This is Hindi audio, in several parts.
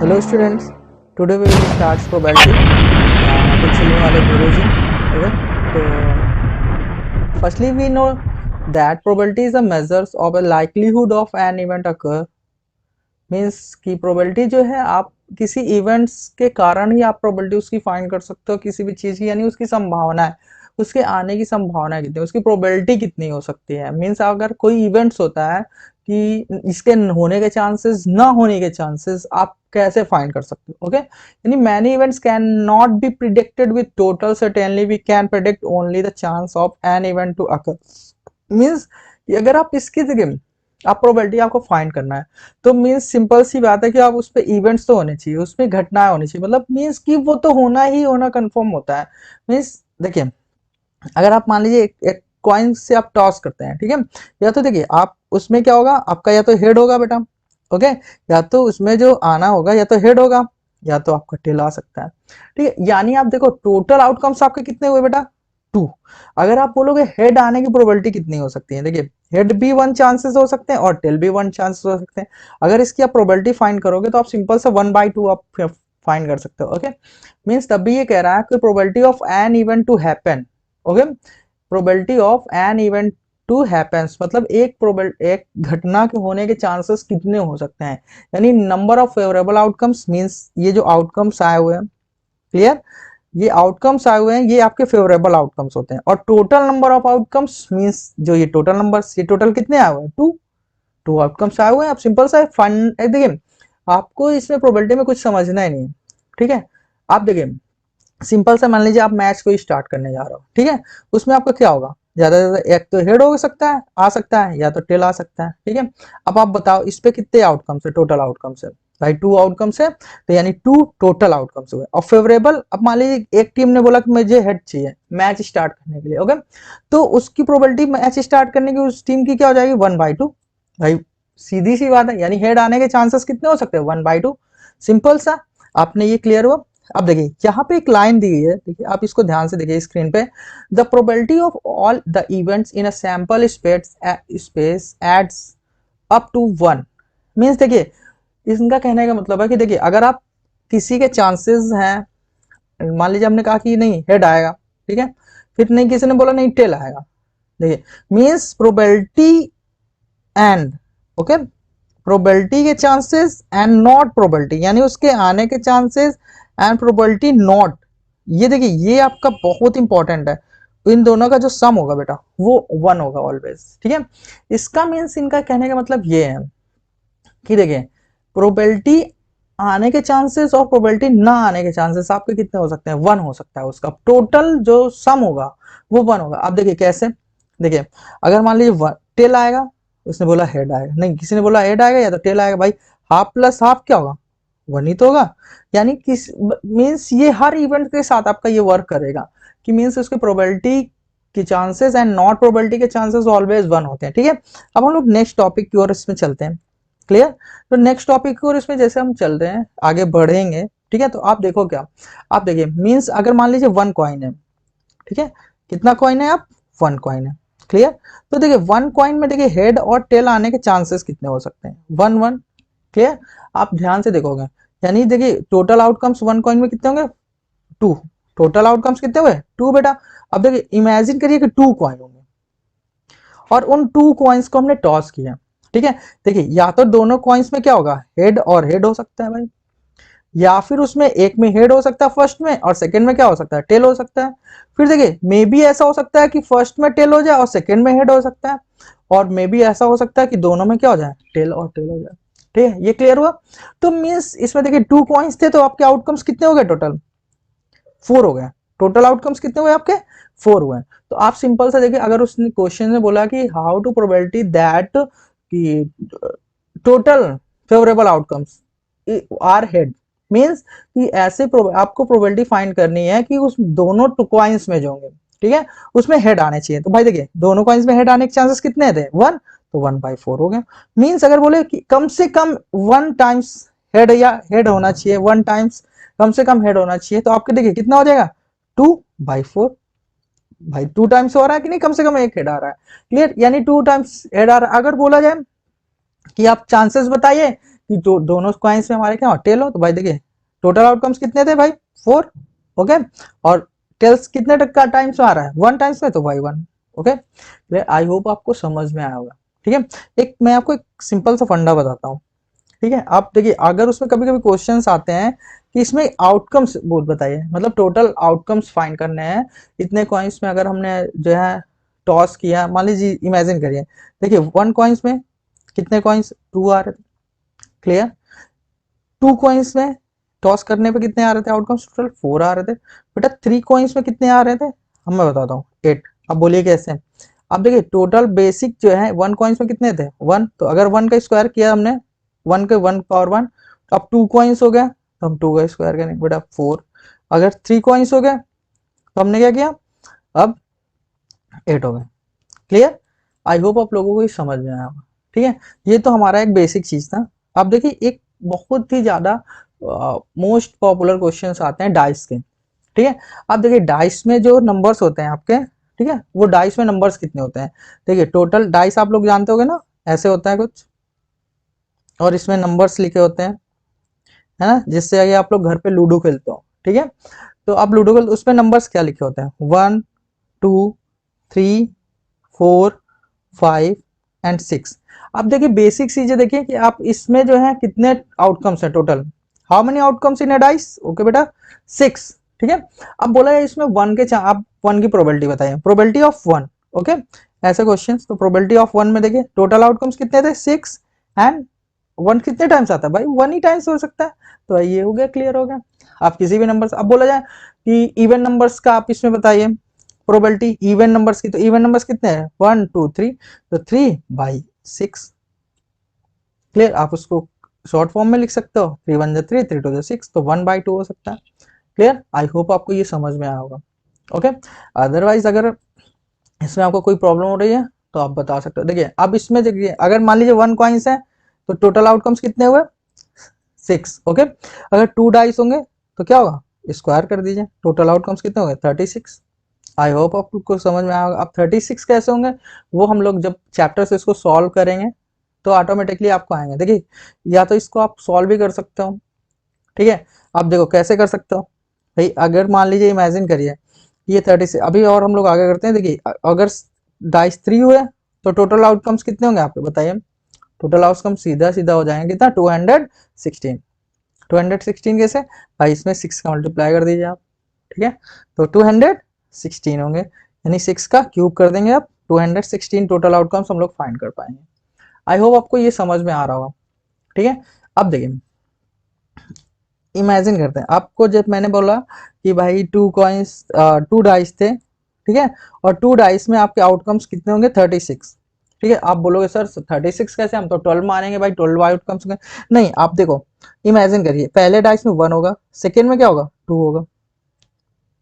Hello students, today we will start probability with Silvale Guruji. Okay, so firstly we know that probability is a measures of a likelihood of an event occur. Means कि प्रोबेबिलिटी जो है आप किसी इवेंट्स के कारण ही आप प्रोबेबिलिटी उसकी फाइंड कर सकते हो किसी भी चीज़ की, यानी उसकी संभावना है, उसके आने की संभावना कितनी है, उसकी प्रोबेबिलिटी कितनी हो सकती है। मीन्स अगर कोई इवेंट्स होता है कि इसके होने के चांसेस ना होने के चांसेस आप कैसे फाइंड कर सकते हो। ओके, यानी many events can not be predicted with total certainly, we can predict only the chance of an event to occur. Means अगर आप इसकी जगह आप प्रोबेबिलिटी आपको फाइंड करना है तो मीन्स सिंपल सी बात है कि आप उस पे इवेंट्स तो होने चाहिए, उसमें घटनाएं होनी चाहिए, मतलब मीन्स कि वो तो होना ही होना कंफर्म होता है। मीन्स देखिए, अगर आप मान लीजिए एक कॉइन से आप टॉस करते हैं, ठीक है, या तो देखिए आप उसमें क्या होगा, आपका या तो हेड होगा बेटा, ओके, या तो उसमें जो आना होगा या तो हेड होगा या तो आपका टेल आ सकता है। ठीक है, यानी आप देखो टोटल आउटकम्स आपके कितने हुए बेटा, 2। अगर आप बोलोगे हेड आने की प्रोबेबिलिटी कितनी हो सकती है, देखिए हेड भी 1 चांसेस हो सकते हैं और टेल भी 1 चांसेस हो सकते हैं। अगर इसकी आप प्रोबेबिलिटी फाइंड करोगे तो आप सिंपल से 1/2 आप फाइंड कर सकते हो। ओके, मीन्स तभी ये कह रहा है कि probability of an event to happen, okay, probability of an event to happens मतलब एक घटना के होने के चांसेस कितने हो सकते हैं, यानी number of favourable outcomes. Means ये जो आउटकम्स आए हुए हैं, क्लियर, ये आउटकम्स आए हुए हैं ये आपके फेवरेबल आउटकम्स होते हैं। और total number of outcomes means जो ये टोटल नंबर्स, ये टोटल कितने आए हुए हैं, 2 आउटकम्स आए हुए हैं। आप सिंपल सा फन देखिए, आपको इसमें प्रोबेबिलिटी में कुछ समझना ही नहीं है, ठीक है। आप देखिए सिंपल सा मान लीजिए आप मैच को स्टार्ट करने जा रहे हो, ठीक है, उसमें आपका क्या होगा, ज्यादा से ज्यादा एक तो हेड हो सकता है, आ सकता है, या तो टेल आ सकता है, ठीक है। अब आप बताओ इस पे कितने आउटकम्स है, टोटल आउटकम्स है भाई 2 आउटकम्स है, तो यानी 2 टोटल आउटकम्स हुए। और फेवरेबल, अब मान लीजिए एक टीम ने बोला कि मुझे हेड चाहिए मैच स्टार्ट करने के लिए, ओके, तो उसकी प्रोबेबिलिटी मैच स्टार्ट करने की उस टीम की क्या हो जाएगी, 1/2 भाई, सीधी सी बात है, यानी हेड आने के चांसेस कितने हो सकते हैं, 1/2, सिंपल सा। आपने ये क्लियर हुआ। अब देखिए यहाँ पे एक लाइन दी गई है, देखिए आप इसको ध्यान से देखिए स्क्रीन पे, the probability of all the events in a sample space adds up to 1। Means देखिए इनका कहने का मतलब है कि देखिए अगर आप किसी के चांसेस हैं, मान लीजिए हमने कहा कि नहीं हेड आएगा, ठीक है, फिर नहीं किसी ने बोला नहीं टेल आएगा, देखिए means probability and, okay, probability के चांसेस एंड नॉट प्रोबेबिलिटी, यानी उसके आने के चांसेस एंड प्रोबेबिलिटी नॉट, ये देखिए ये आपका बहुत इंपॉर्टेंट है। इन दोनों का जो सम होगा बेटा वो 1 होगा ऑलवेज, ठीक है। इसका मीन्स इनका कहने का मतलब ये है कि देखिए प्रोबेबिलिटी आने के चांसेस और प्रोबेबिलिटी ना आने के चांसेस आपके कितने हो सकते हैं, 1 हो सकता है, उसका टोटल जो सम होगा वो 1 होगा। अब देखिए कैसे, देखिए अगर मान लीजिए टेल आएगा, उसने बोला हेड आएगा, नहीं किसी ने बोला हेड आएगा या तो टेल आएगा, भाई हाफ प्लस हाफ क्या होगा, 1 ही तो होगा। यानी किस मीन्स ये हर इवेंट के साथ आपका ये वर्क करेगा कि मीन्स उसके प्रोबेबिलिटी के चांसेस एंड नॉट प्रोबेबिलिटी के चांसेस ऑलवेज 1 होते हैं, ठीक है। अब हम लोग नेक्स्ट टॉपिक की ओर इसमें चलते हैं, क्लियर। तो नेक्स्ट टॉपिक की ओर इसमें जैसे हम चल रहे हैं आगे बढ़ेंगे, ठीक है, तो आप देखो क्या, आप देखिए मीन्स अगर मान लीजिए 1 कॉइन है, ठीक है, कितना कॉइन है, आप 1 कॉइन है, क्लियर। तो देखिए 1 कॉइन में देखिए हेड और टेल आने के चांसेस कितने हो सकते हैं, 1 1, क्लियर। आप ध्यान से देखोगे, यानी देखिए टोटल आउटकम्स 1 कॉइन में कितने होंगे, 2, टोटल आउटकम्स कितने हुए, 2 बेटा। अब देखिए इमेजिन करिए कि 2 कॉइन होंगे और उन 2 कॉइन्स को हमने टॉस किया, ठीक है। देखिए या तो दोनों कॉइन्स में क्या होगा, हेड और हेड हो सकता है भाई, या फिर उसमें एक में हेड हो सकता है फर्स्ट में और सेकंड में क्या हो सकता है, टेल हो सकता है। फिर देखिए मे बी ऐसा हो सकता है कि फर्स्ट में टेल हो जाए और सेकंड में हेड हो सकता है, और मे बी ऐसा हो सकता है कि दोनों में क्या हो जाए, टेल और टेल हो जाए, ठीक है, ये क्लियर हुआ। तो मीन्स इसमें देखिए 2 कॉइन्स थे तो आपके आउटकम्स कितने हो गए, टोटल 4 हो गए, टोटल आउटकम्स कितने हुए आपके, 4 हुए। तो आप सिंपल सा देखिए, अगर उसने क्वेश्चन में बोला कि हाउ टू प्रोबेबिलिटी दैट कि total favourable outcomes are head, means कि ऐसे आपको प्रोबेबिलिटी फाइंड करनी है कि उस दोनों कॉइन्स में जो होंगे, ठीक है, उसमें हेड आने चाहिए। तो भाई देखिए दोनों कॉइन्स में हेड आने के चांसेस कितने थे, 1, तो 1/4 हो गया। मींस अगर बोले कि कम से कम 1 टाइम्स हेड या हेड होना चाहिए, 1 टाइम्स कम से कम हेड होना चाहिए, तो आपके देखिए कितना हो जाएगा, 2/4, भाई 2 टाइम्स हो रहा है कि नहीं, कम से कम एक हेड आ रहा है, क्लियर, यानी 2 टाइम्स हेड आ रहा है। अगर बोला जाए कि आप चांसेस बताइए कि दोनों कॉइन्स में हमारे क्या टेल हो, तो भाई देखिए टोटल आउटकम्स कितने थे भाई 4, ओके, और टेल्स कितने टक्का टाइम्स में आ रहा है 1 टाइम्स में, तो भाई 1, ओके। आई होप आपको समझ में आया होगा, ठीक है। एक मैं आपको एक सिंपल सा फंडा बताता हूँ, ठीक है। आप देखिए अगर उसमें कभी कभी क्वेश्चंस आते हैं कि इसमें आउटकम्स बोल बताइए, मतलब टोटल आउटकम्स फाइंड करने हैं इतने कॉइन्स में, अगर हमने जो है टॉस किया, मान लीजिए इमेजिन करिए, देखिए 1 कॉइन्स में कितने कॉइन्स 2 आ रहे थे, क्लियर। 2 कॉइन्स में टॉस करने पे कितने आ रहे थे आउटकम्स, टोटल 4 आ रहे थे। बेटा 3 कॉइन्स में कितने आ रहे थे, अब मैं बताता हूँ 8। अब बोलिए कैसे। अब देखिए टोटल बेसिक जो है 1 कॉइन्स में कितने थे 1, तो अगर 1 का स्क्वायर किया हमने 1 के 1 पावर 1, तो अब 2 कॉइन्स हो गया, तो हम 2 का स्क्वायर करेंगे बेटा 4। अगर 3 कॉइन्स हो गए तो हमने क्या किया, अब 8 हो गए, क्लियर। आई होप आप लोगों को ये समझ में आया होगा, ठीक है। ये तो हमारा एक बेसिक चीज था। अब देखिए एक बहुत ही ज्यादा मोस्ट पॉपुलर क्वेश्चंस आते हैं डाइस के, ठीक है। अब देखिए डाइस में जो नंबर्स होते हैं आपके, ठीक है, वो डाइस में नंबर्स कितने होते हैं, देखिए टोटल डाइस आप लोग जानते होंगे ना, ऐसे होता है कुछ, और इसमें नंबर्स लिखे होते हैं, है ना, जिससे आगे आप लोग घर पे लूडो खेलते हो, ठीक है। तो आप लूडो खेलते उसमें नंबर्स क्या लिखे होते हैं 1 2 3 4 5 एंड 6। अब देखिए बेसिक चीजें देखिए कि आप इसमें जो है कितने आउटकम्स है total, how many outcomes in a dice, okay बेटा 6, ठीक है। अब बोला है इसमें 1 के आप 1 की प्रोबेबिलिटी बताइए, प्रोबेबिलिटी ऑफ 1, ओके, ऐसे क्वेश्चंस। तो प्रोबेबिलिटी ऑफ 1 में देखिए टोटल आउटकम्स कितने थे 6, एंड 1 कितने टाइम्स आता है भाई 1 ही टाइम्स हो सकता है, तो ये हो गया, क्लियर हो गया। आप किसी भी नंबर, अब बोला जाए कि इवन नंबर्स का आप इसमें बताइए प्रोबेबिलिटी इवन नंबर्स की, तो इवन नंबर्स कितने हैं 1 2 3, तो 3/6, क्लियर। आप उसको शॉर्ट फॉर्म में लिख सकते हो 3 1 3 3 2 6, तो 1/2 हो सकता है, क्लियर। आई होप आपको ये समझ में आया होगा, ओके। अदरवाइज अगर इसमें आपको कोई प्रॉब्लम हो रही है तो आप बता सकते हो। देखिए अब इसमें देखिए अगर मान लीजिए 1 कॉइन्स है तो टोटल आउटकम्स कितने हुए 6, ओके। अगर 2 डाइस होंगे तो क्या होगा, स्क्वायर कर दीजिए, टोटल आउटकम्स कितने हो गए 36। आई होप आपको समझ में आएगा। अब 36 कैसे होंगे वो हम लोग जब चैप्टर से इसको सॉल्व करेंगे तो ऑटोमेटिकली आपको आएंगे। देखिए या तो इसको आप सॉल्व भी कर सकते हो, ठीक है। अब देखो कैसे कर सकते हो भाई, अगर मान लीजिए इमेजिन करिए ये 36, अभी और हम लोग आगे करते हैं। देखिए अगर डाइस 3 हुए तो टोटल आउटकम्स कितने होंगे आपके बताइए, टोटल आउटकम सीधा सीधा हो जाएंगे कितना 216। 216 कैसे भाई, इसमें 6 का मल्टीप्लाई कर दीजिए आप, ठीक है, तो 216 होंगे, यानी 6 का क्यूब कर देंगे आप, 216 टोटल आउटकम्स हम लोग फाइंड कर पाएंगे। आई होप आपको ये समझ में आ रहा होगा, ठीक है। अब देखिए इमेजिन करते हैं आपको, जब मैंने बोला कि भाई 2 कॉइन्स 2 डाइस थे, ठीक है, और 2 डाइस में आपके आउटकम्स कितने होंगे 36, ठीक है। आप बोलोगे सर 36 कैसे, हम तो 12 मानेंगे भाई, 12 आउटकम्स होंगे। नहीं, आप देखो इमेजिन करिए पहले डाइस में 1 होगा, सेकेंड में क्या होगा 2 होगा,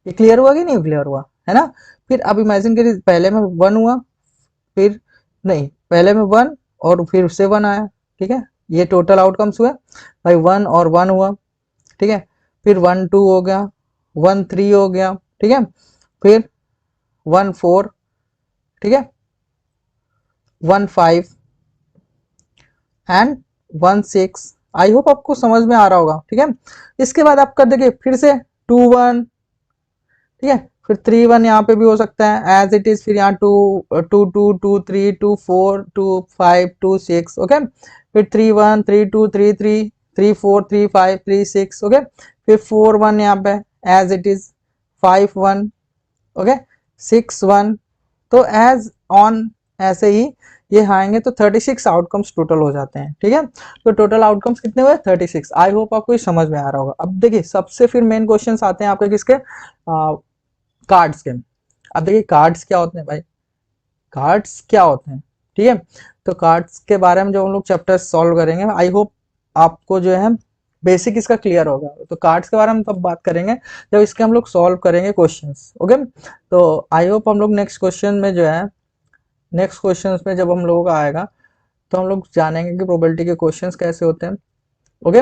ये क्लियर हुआ कि नहीं क्लियर हुआ, है ना। फिर अब इमेजिन करिए पहले में 1 हुआ, फिर नहीं पहले में 1 और फिर से 1 आया, ठीक है, ये टोटल आउटकम्स हुए भाई 1 और 1 हुआ, ठीक है। फिर 1 2 हो गया, 1 3 हो गया, ठीक है, फिर 1 4, ठीक है, 1 5 एंड 1 6। आई होप आपको समझ में आ रहा होगा, ठीक है। इसके बाद आप कर देखिए फिर से 2 1, ठीक है, फिर 3 1 यहाँ पे भी हो सकता है एज इट इज, फिर यहाँ 2 2 2 2 3 2 4 2 5 2 6, ओके, फिर 3 1 3 2 3 3 3 4 3 5 3 6, ओके, फिर 4 1 यहाँ पे एज इट इज, 5 1, ओके, 6 1, तो एज ऑन ऐसे ही ये आएंगे तो 36 आउटकम्स टोटल हो जाते हैं, ठीक है। तो टोटल आउटकम्स कितने हुए 36। आई होप आपको ये समझ में आ रहा होगा। अब देखिए सबसे फिर मेन क्वेश्चंस आते हैं आपके किसके, कार्ड्स के। अब देखिए कार्ड्स क्या होते हैं भाई, कार्ड्स क्या होते हैं, ठीक है। तो कार्ड्स के बारे में जो हम लोग चैप्टर सॉल्व करेंगे, आई होप आपको जो है बेसिक इसका क्लियर होगा। तो कार्ड्स के बारे में तब बात करेंगे जब इसके हम लोग सॉल्व करेंगे क्वेश्चंस, ओके। तो आई होप हम लोग नेक्स्ट क्वेश्चन में जो है, नेक्स्ट क्वेश्चंस में जब हम लोगों का आएगा तो हम लोग जानेंगे कि प्रोबेबिलिटी के क्वेश्चंस कैसे होते हैं, ओके।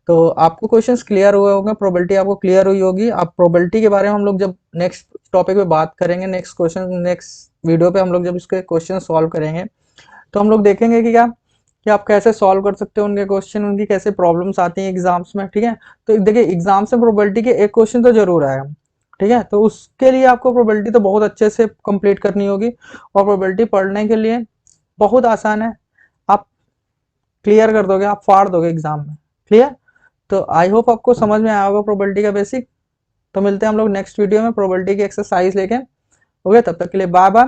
तो आपको क्वेश्चंस क्लियर हुए होंगे, प्रोबेबिलिटी आपको क्लियर हुई होगी। अब प्रोबेबिलिटी के बारे में हम लोग जब नेक्स्ट टॉपिक पे बात करेंगे, नेक्स्ट क्वेश्चन नेक्स्ट वीडियो पे हम लोग जब इसके क्वेश्चन सॉल्व करेंगे तो हम लोग देखेंगे कि क्या कि आप कैसे सॉल्व कर सकते हो उनके क्वेश्चन, उनकी कैसे प्रॉब्लम्स आती हैं एग्जाम्स में, ठीक है। तो देखिए एग्जाम्स में प्रोबेबिलिटी के एक क्वेश्चन तो जरूर आएगा, ठीक है। तो उसके लिए आपको प्रोबेबिलिटी तो बहुत अच्छे से कंप्लीट करनी होगी, और प्रोबेबिलिटी पढ़ने के लिए बहुत आसान है, आप क्लियर कर दोगे, आप फाड़ दोगे एग्जाम में, क्लियर। तो आई होप आपको समझ में आया होगा प्रोबेबिलिटी का बेसिक। तो मिलते हैं हम लोग नेक्स्ट वीडियो में प्रोबेबिलिटी की एक्सरसाइज लेके। ओके, तब तक के लिए बाय बाय।